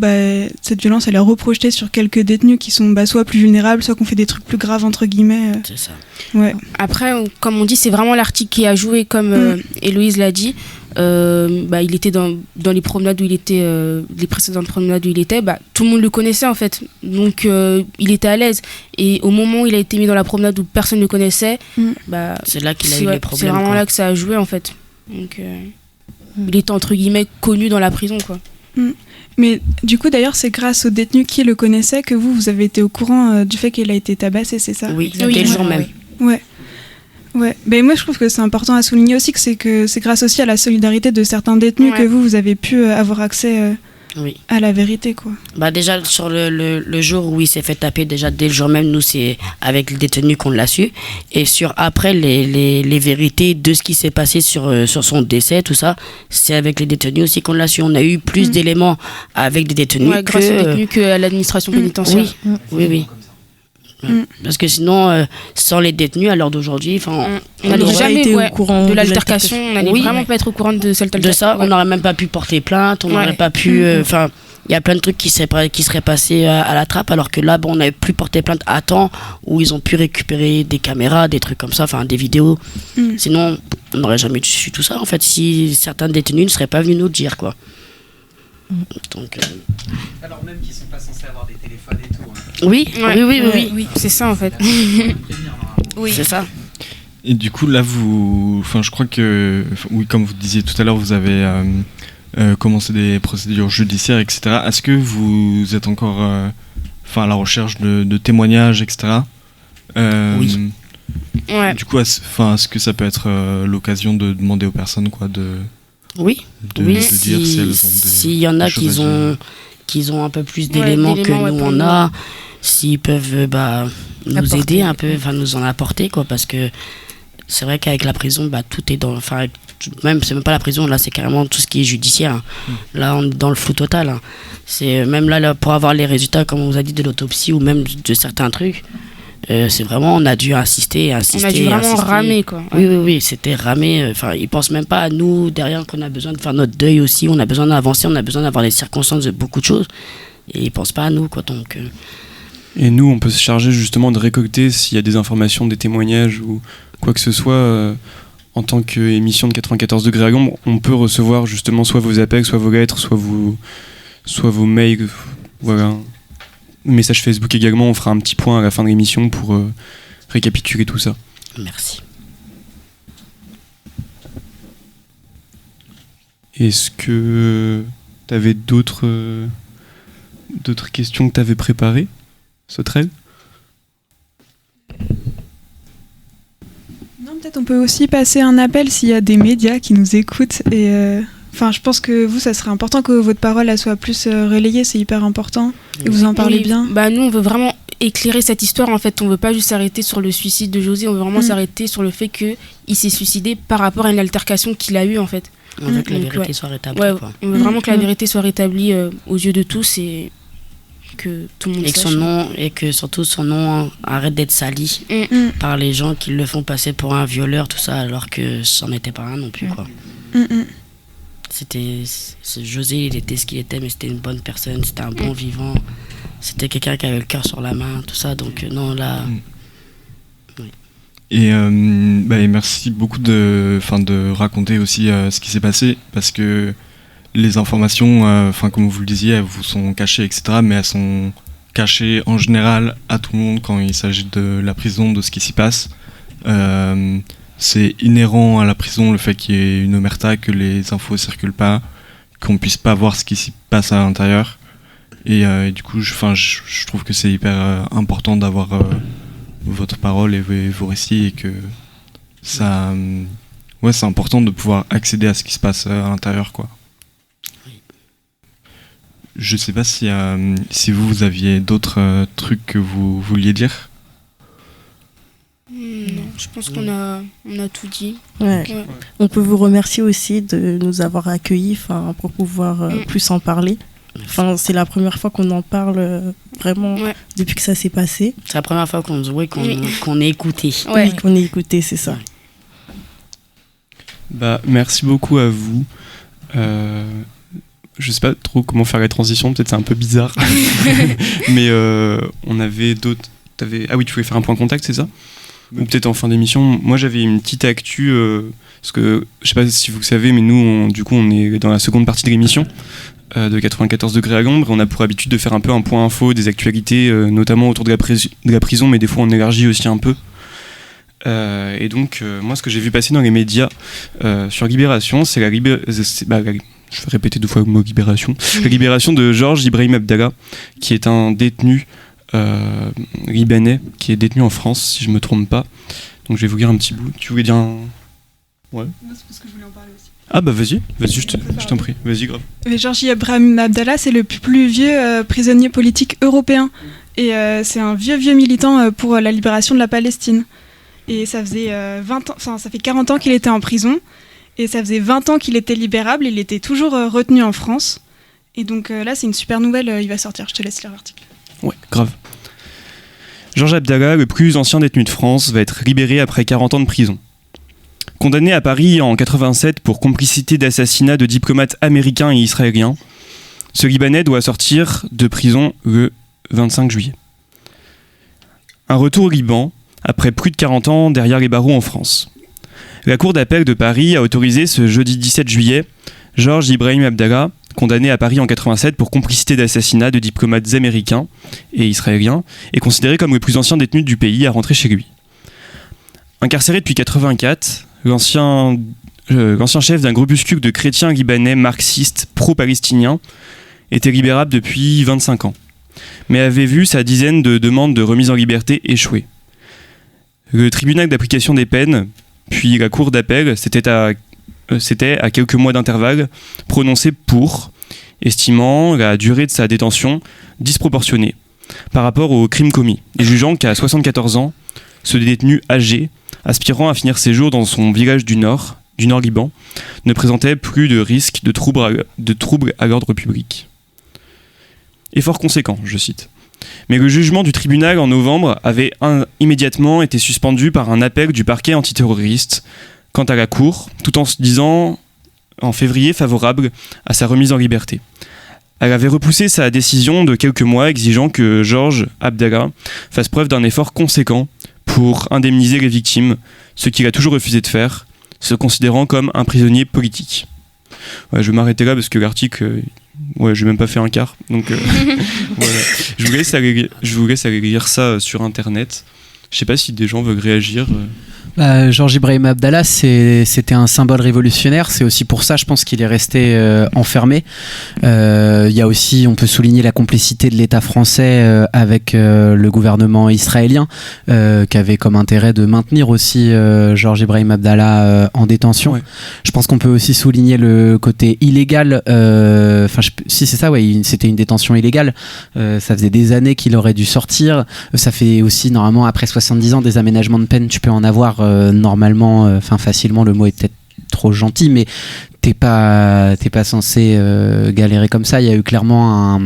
cette violence, elle est reprojetée sur quelques détenus qui sont soit plus vulnérables, soit qu'on fait des trucs plus graves, entre guillemets. C'est ça. Ouais. Après, comme on dit, c'est vraiment l'article qui a joué, comme Héloïse l'a dit. Il était dans les promenades où il était, les précédentes promenades où il était, tout le monde le connaissait en fait, donc il était à l'aise. Et au moment où il a été mis dans la promenade où personne ne le connaissait, c'est là qu'il a eu les problèmes. C'est vraiment là que ça a joué en fait. Donc, il était entre guillemets connu dans la prison, quoi. Mais du coup, d'ailleurs, c'est grâce au détenu qui le connaissait que vous avez été au courant du fait qu'il a été tabassé, c'est ça? Oui, dès le jour même. Ouais. Ouais. Ben, moi, je trouve que c'est important à souligner aussi que c'est grâce aussi à la solidarité de certains détenus que vous avez pu avoir accès à la vérité, quoi. Bah déjà, sur le jour où il s'est fait taper, déjà dès le jour même, nous, c'est avec le détenu qu'on l'a su. Et sur après, les vérités de ce qui s'est passé sur son décès, tout ça, c'est avec les détenus aussi qu'on l'a su. On a eu plus d'éléments avec des détenus grâce aux détenus qu'à l'administration pénitentiaire. Oui. Parce que sinon, sans les détenus à l'heure d'aujourd'hui, on n'allait jamais été au courant de l'altercation, on n'allait vraiment pas être au courant de cette altercation. De ça, on n'aurait même pas pu porter plainte, on n'aurait pas pu. Enfin, il y a plein de trucs qui seraient passés à la trappe, alors que là, on n'avait plus porté plainte à temps, où ils ont pu récupérer des caméras, des trucs comme ça, enfin des vidéos. Sinon, on n'aurait jamais su tout ça, en fait, si certains détenus ne seraient pas venus nous le dire, quoi. Donc, alors même qu'ils sont pas censés avoir des téléphones et tout. Oui, c'est ça en fait. Oui, c'est ça. Et du coup là je crois que comme vous disiez tout à l'heure, vous avez commencé des procédures judiciaires, etc. Est-ce que vous êtes encore à la recherche de témoignages, etc. Oui. Du coup, est-ce que ça peut être l'occasion de demander aux personnes de dire si elles ont s'il y en a qui ont un peu plus d'éléments que nous on a, s'ils peuvent nous aider un peu, nous en apporter, quoi, parce que c'est vrai qu'avec la prison, tout est dans, même c'est même pas la prison, là c'est carrément tout ce qui est judiciaire. Là on est dans le flou total. C'est même là pour avoir les résultats, comme on vous a dit, de l'autopsie ou même de certains trucs. C'est vraiment, on a dû insister. On a dû vraiment ramer, quoi. Oui, c'était ramer. Ils pensent même pas à nous derrière qu'on a besoin de faire notre deuil aussi. On a besoin d'avancer, on a besoin d'avoir les circonstances de beaucoup de choses. Et ils pensent pas à nous, quoi. Donc. Et nous, on peut se charger justement de récolter s'il y a des informations, des témoignages ou quoi que ce soit. En tant qu'émission de 94 degrés à l'ombre, on peut recevoir justement soit vos appels, soit vos lettres, soit vos mails. Voilà. Message Facebook également, on fera un petit point à la fin de l'émission pour récapituler tout ça. Merci. Est-ce que tu avais d'autres questions que tu avais préparées, Sauterelle ? Non, peut-être on peut aussi passer un appel s'il y a des médias qui nous écoutent et je pense que vous, ça serait important que votre parole elle soit plus relayée, c'est hyper important. Et vous en parlez bien. Nous, on veut vraiment éclairer cette histoire. En fait, on veut pas juste s'arrêter sur le suicide de José, on veut vraiment s'arrêter sur le fait qu'il s'est suicidé par rapport à une altercation qu'il a eue, en fait. On veut que la vérité soit rétablie. Quoi. On veut vraiment que la vérité soit rétablie aux yeux de tous et que tout le monde sache. Et que surtout son nom arrête d'être sali par les gens qui le font passer pour un violeur, tout ça, alors que c'en était pas un non plus, quoi. José, il était ce qu'il était, mais c'était une bonne personne, c'était un bon vivant, c'était quelqu'un qui avait le cœur sur la main, tout ça, donc non, là... Oui. Et merci beaucoup de raconter aussi ce qui s'est passé, parce que les informations, comme vous le disiez, elles vous sont cachées, etc., mais elles sont cachées en général à tout le monde quand il s'agit de la prison, de ce qui s'y passe. C'est inhérent à la prison le fait qu'il y ait une omerta, que les infos circulent pas, qu'on puisse pas voir ce qui s'y passe à l'intérieur. Et du coup, je trouve que c'est hyper important d'avoir votre parole et vos récits, et que ça, c'est important de pouvoir accéder à ce qui se passe à l'intérieur, quoi. Je sais pas si vous aviez d'autres trucs que vous vouliez dire. Non, je pense qu'on a tout dit. Ouais. On peut vous remercier aussi de nous avoir accueillis pour pouvoir plus en parler. C'est la première fois qu'on en parle vraiment depuis que ça s'est passé. C'est la première fois qu'on est écouté. Oui, qu'on est écouté, c'est ça. Merci beaucoup à vous. Je sais pas trop comment faire la transition, peut-être c'est un peu bizarre. Mais on avait d'autres... Ah oui, tu voulais faire un point contact, c'est ça ? Ou peut-être en fin d'émission. Moi j'avais une petite actu, parce que je sais pas si vous savez, mais nous on est dans la seconde partie de l'émission de 94 degrés à l'ombre, et on a pour habitude de faire un peu un point info des actualités, notamment autour de la prison, mais des fois on élargit aussi un peu. Et donc, moi, ce que j'ai vu passer dans les médias sur Libération, c'est je vais répéter 2 fois le mot Libération. La libération de Georges Ibrahim Abdallah, qui est un détenu libanais, qui est détenu en France, si je ne me trompe pas. Donc, je vais vous lire un petit bout. Tu voulais dire un... Ouais. C'est parce que je voulais en parler aussi. Ah bah vas-y, je t'en prie, vas-y grave. Georges Ibrahim Abdallah, c'est le plus vieux prisonnier politique européen. Et c'est un vieux militant pour la libération de la Palestine. Et ça faisait 40 ans qu'il était en prison. Et ça faisait 20 ans qu'il était libérable. Il était toujours retenu en France. Et donc là, c'est une super nouvelle, il va sortir. Je te laisse lire l'article. Ouais, grave. Georges Abdallah, le plus ancien détenu de France, va être libéré après 40 ans de prison. Condamné à Paris en 87 pour complicité d'assassinat de diplomates américains et israéliens, ce Libanais doit sortir de prison le 25 juillet. Un retour au Liban, après plus de 40 ans derrière les barreaux en France. La Cour d'appel de Paris a autorisé ce jeudi 17 juillet Georges Ibrahim Abdallah, condamné à Paris en 87 pour complicité d'assassinat de diplomates américains et israéliens, est considéré comme le plus ancien détenu du pays à rentrer chez lui. Incarcéré depuis 1984, l'ancien chef d'un groupuscule de chrétiens libanais marxistes pro-palestiniens était libérable depuis 25 ans, mais avait vu sa dizaine de demandes de remise en liberté échouer. Le tribunal d'application des peines, puis la cour d'appel, c'était à quelques mois d'intervalle, prononcé pour, estimant la durée de sa détention disproportionnée par rapport au crime commis, et jugeant qu'à 74 ans, ce détenu âgé, aspirant à finir ses jours dans son village du Nord Liban, ne présentait plus de risque de troubles à l'ordre public. Effort conséquent, je cite. Mais le jugement du tribunal en novembre avait immédiatement été suspendu par un appel du parquet antiterroriste quant à la Cour, tout en se disant en février favorable à sa remise en liberté. Elle avait repoussé sa décision de quelques mois, exigeant que Georges Abdallah fasse preuve d'un effort conséquent pour indemniser les victimes, ce qu'il a toujours refusé de faire, se considérant comme un prisonnier politique. Ouais, je vais m'arrêter là parce que l'article, j'ai même pas fait un quart, donc voilà. Je vous laisse aller lire ça sur internet. Je sais pas si des gens veulent réagir. Georges Ibrahim Abdallah, c'était un symbole révolutionnaire. C'est aussi pour ça, je pense, qu'il est resté enfermé. Il y a aussi, on peut souligner la complicité de l'État français avec le gouvernement israélien, qui avait comme intérêt de maintenir aussi Georges Ibrahim Abdallah en détention. Ouais. Je pense qu'on peut aussi souligner le côté illégal. Si c'est ça, ouais, c'était une détention illégale. Ça faisait des années qu'il aurait dû sortir. Ça fait aussi, normalement, après 70 ans, des aménagements de peine, tu peux en avoir normalement, facilement, le mot est peut-être trop gentil, mais t'es pas censé galérer comme ça. Il y a eu clairement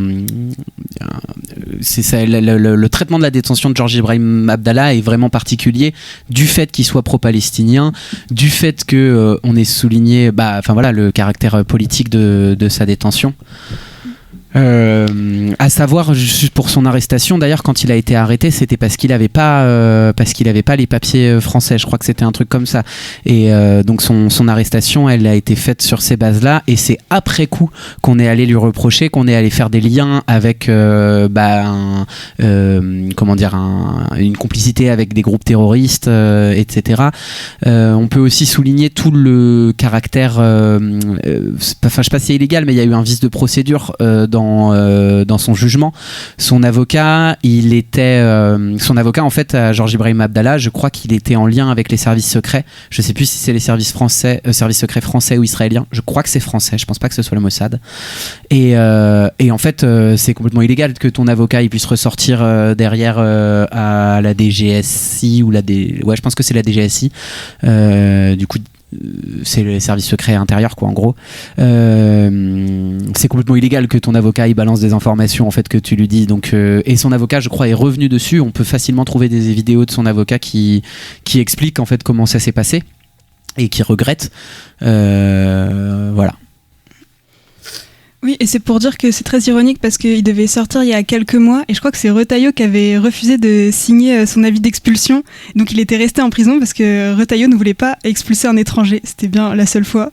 le traitement de la détention de Georges Ibrahim Abdallah est vraiment particulier, du fait qu'il soit pro-palestinien, du fait que on ait souligné le caractère politique de sa détention. À savoir, juste pour son arrestation, d'ailleurs, quand il a été arrêté, c'était parce qu'il avait pas les papiers français. Je crois que c'était un truc comme ça. Et donc son arrestation, elle a été faite sur ces bases-là. Et c'est après coup qu'on est allé lui reprocher, qu'on est allé faire des liens avec une complicité avec des groupes terroristes, etc. On peut aussi souligner tout le caractère. Je sais pas si c'est illégal, mais il y a eu un vice de procédure dans son jugement. Son avocat en fait, à Georges Ibrahim Abdallah, je crois qu'il était en lien avec les services secrets. Je sais plus si c'est les services secrets français ou israéliens. Je crois que c'est français. Je pense pas que ce soit le Mossad. Et en fait, c'est complètement illégal que ton avocat il puisse ressortir derrière à la DGSI ou je pense que c'est la DGSI. Du coup, c'est les services secrets intérieurs, quoi, en gros. C'est complètement illégal que ton avocat il balance des informations en fait que tu lui dis. Donc et son avocat, je crois, est revenu dessus. On peut facilement trouver des vidéos de son avocat qui explique en fait comment ça s'est passé et qui regrette. Voilà. Oui, et c'est pour dire que c'est très ironique parce qu'il devait sortir il y a quelques mois et je crois que c'est Retailleau qui avait refusé de signer son avis d'expulsion. Donc il était resté en prison parce que Retailleau ne voulait pas expulser un étranger. C'était bien la seule fois.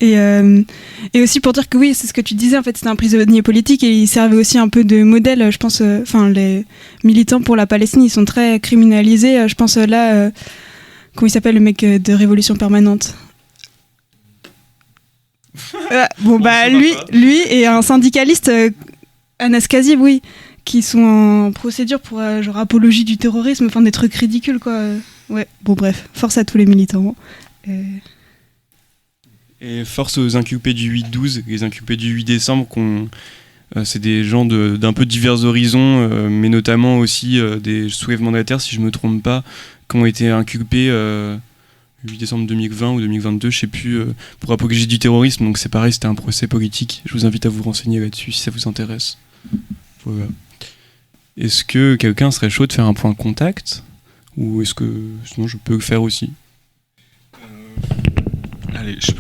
Et aussi pour dire que oui, c'est ce que tu disais, en fait, c'était un prisonnier politique et il servait aussi un peu de modèle, je pense. Les militants pour la Palestine, ils sont très criminalisés. Je pense là... comment il s'appelle le mec de Révolution Permanente? Lui et un syndicaliste, Anas Kazib, oui, qui sont en procédure pour genre apologie du terrorisme, enfin des trucs ridicules quoi. Ouais, bon bref, force à tous les militants. Et force aux inculpés du 8-12, les inculpés du 8 décembre, c'est des gens d'un peu divers horizons, mais notamment aussi des soulèvements mandataires, si je ne me trompe pas, qui ont été inculpés le 8 décembre 2020 ou 2022, je ne sais plus, pour apologie du terrorisme. Donc c'est pareil, c'était un procès politique. Je vous invite à vous renseigner là-dessus si ça vous intéresse. Voilà. Est-ce que quelqu'un serait chaud de faire un point contact ? Ou est-ce que sinon je peux le faire aussi ? Allez, je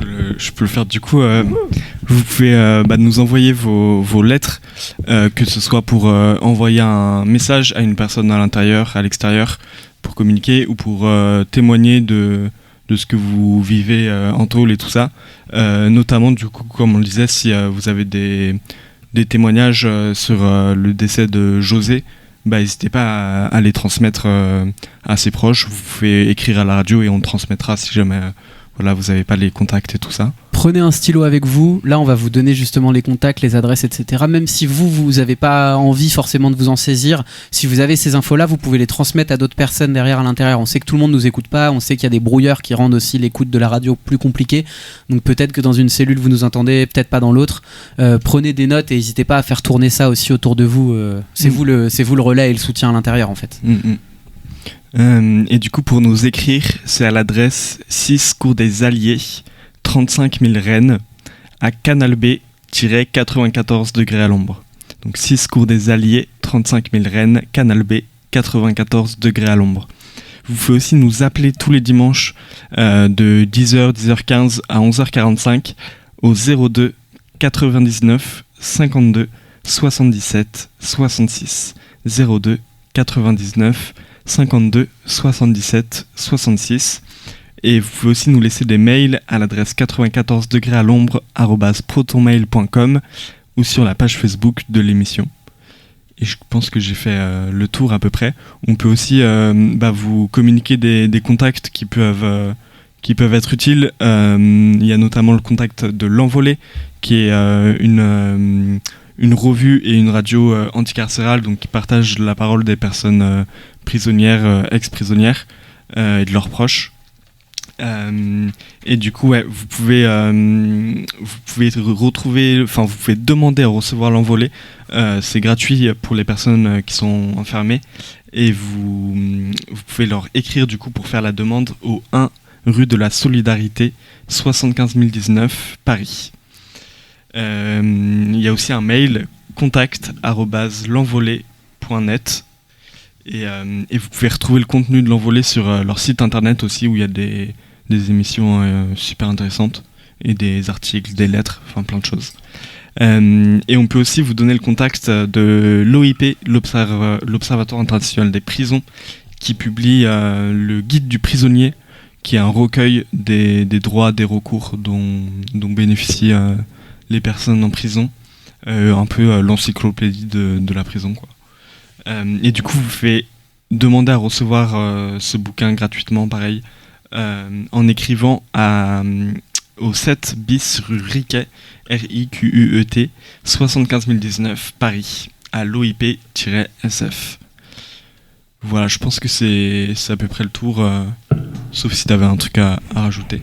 peux le faire du coup. Vous pouvez nous envoyer vos lettres, que ce soit pour envoyer un message à une personne à l'intérieur, à l'extérieur, pour communiquer, ou pour témoigner de ce que vous vivez en tôle et tout ça. Notamment, du coup, comme on le disait, si vous avez des témoignages sur le décès de José, n'hésitez pas à les transmettre à ses proches. Vous pouvez écrire à la radio et on transmettra si jamais vous n'avez pas les contacts et tout ça. Prenez un stylo avec vous. Là, on va vous donner justement les contacts, les adresses, etc. Même si vous n'avez pas envie forcément de vous en saisir, si vous avez ces infos-là, vous pouvez les transmettre à d'autres personnes derrière à l'intérieur. On sait que tout le monde ne nous écoute pas. On sait qu'il y a des brouilleurs qui rendent aussi l'écoute de la radio plus compliquée. Donc peut-être que dans une cellule, vous nous entendez, peut-être pas dans l'autre. Prenez des notes et n'hésitez pas à faire tourner ça aussi autour de vous. C'est vous le relais et le soutien à l'intérieur, en fait. Et du coup, pour nous écrire, c'est à l'adresse 6 Cours des Alliés, 35 000 Rennes, à Canal B-94 degrés à l'ombre. Donc 6 Cours des Alliés, 35 000 Rennes, Canal B, 94 degrés à l'ombre. Vous pouvez aussi nous appeler tous les dimanches de 10h, 10h15 à 11h45 au 02 99 52 77 66. 02 99 52 77 66. Et vous pouvez aussi nous laisser des mails à l'adresse 94 degrés à l'ombre @protonmail.com ou sur la page Facebook de l'émission. Et je pense que j'ai fait le tour à peu près. On peut aussi vous communiquer des contacts qui peuvent être utiles. Il y a notamment le contact de l'Envolée, qui est une revue et une radio anticarcérale, donc qui partagent la parole des personnes prisonnières, ex-prisonnières et de leurs proches. Et du coup, vous pouvez retrouver, vous pouvez demander à recevoir l'Envolée. C'est gratuit pour les personnes qui sont enfermées, et vous pouvez leur écrire du coup pour faire la demande au 1 rue de la Solidarité, 75 019 Paris. Il y a aussi un mail contact@l'envolée.net. Et vous pouvez retrouver le contenu de l'Envolée sur leur site internet aussi, où il y a des émissions super intéressantes et des articles, des lettres, plein de choses. Et on peut aussi vous donner le contact de l'OIP, l'Observatoire international des prisons, qui publie le guide du prisonnier, qui est un recueil des droits, des recours dont bénéficient les personnes en prison, un peu l'encyclopédie de la prison, quoi. Et du coup, vous pouvez demander à recevoir ce bouquin gratuitement, pareil, en écrivant au 7 bis rue Riquet, RIQUET, 75 019 Paris, à l'OIP-SF. Voilà, je pense que c'est à peu près le tour, sauf si tu avais un truc à rajouter.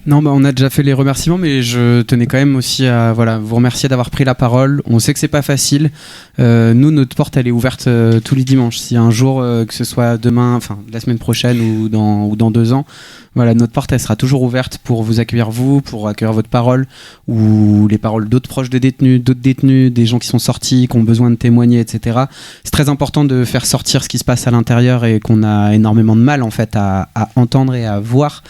Non, on a déjà fait les remerciements, mais je tenais quand même aussi à vous remercier d'avoir pris la parole. On sait que c'est pas facile. Nous, notre porte, elle est ouverte tous les dimanches. Si un jour, que ce soit demain, la semaine prochaine ou dans 2 ans, notre porte, elle sera toujours ouverte pour vous accueillir, pour accueillir votre parole ou les paroles d'autres proches de détenus, d'autres détenus, des gens qui sont sortis, qui ont besoin de témoigner, etc. C'est très important de faire sortir ce qui se passe à l'intérieur et qu'on a énormément de mal en fait à entendre et à voir,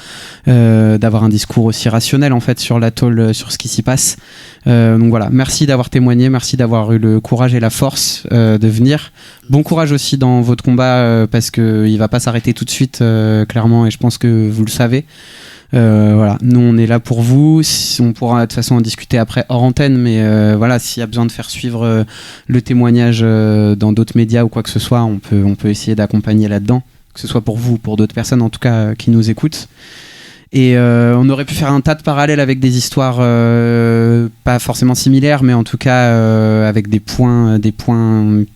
d'avoir un discours aussi rationnel en fait sur la tôle, sur ce qui s'y passe. Donc voilà, merci d'avoir témoigné, merci d'avoir eu le courage et la force de venir. Bon courage aussi dans votre combat, parce qu'il va pas s'arrêter tout de suite, clairement, et je pense que vous le savez. Nous on est là pour vous. On pourra de toute façon en discuter après hors antenne, mais s'il y a besoin de faire suivre le témoignage dans d'autres médias ou quoi que ce soit, on peut essayer d'accompagner là-dedans. que ce soit pour vous ou pour d'autres personnes en tout cas qui nous écoutent. Et on aurait pu faire un tas de parallèles avec des histoires pas forcément similaires, mais en tout cas avec des points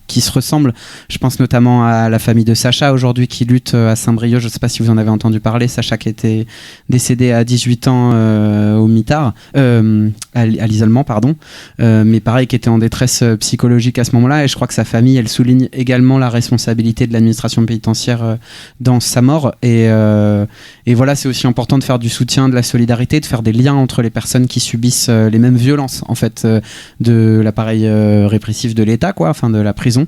qui se ressemblent. Je pense notamment à la famille de Sacha aujourd'hui qui lutte à Saint-Brieuc. Je ne sais pas si vous en avez entendu parler. Sacha qui était décédé à 18 ans au mitard, à l'isolement, pardon. Mais pareil, qui était en détresse psychologique à ce moment-là. Et je crois que sa famille, elle souligne également la responsabilité de l'administration pénitentiaire dans sa mort. Et voilà, c'est aussi important de faire du soutien, de la solidarité, de faire des liens entre les personnes qui subissent les mêmes violences en fait de l'appareil répressif de l'État, quoi, enfin de la prison.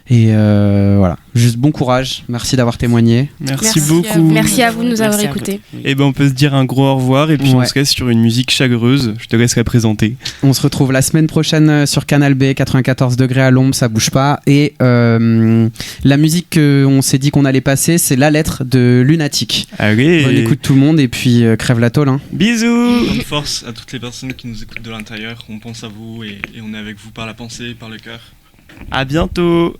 Et voilà, juste bon courage, merci d'avoir témoigné. Merci beaucoup. Merci à vous de nous avoir écoutés. Et ben on peut se dire un gros au revoir et puis on se reste sur une musique chaleureuse. Je te laisserai présenter. On se retrouve la semaine prochaine sur Canal B, 94 degrés à l'ombre, ça bouge pas. Et la musique qu'on s'est dit qu'on allait passer, c'est La Lettre de Lunatic. Allez. Bonne écoute tout le monde et puis crève la tôle. Hein. Bisous. Bonne force à toutes les personnes qui nous écoutent de l'intérieur. On pense à vous et on est avec vous par la pensée, par le cœur. À bientôt.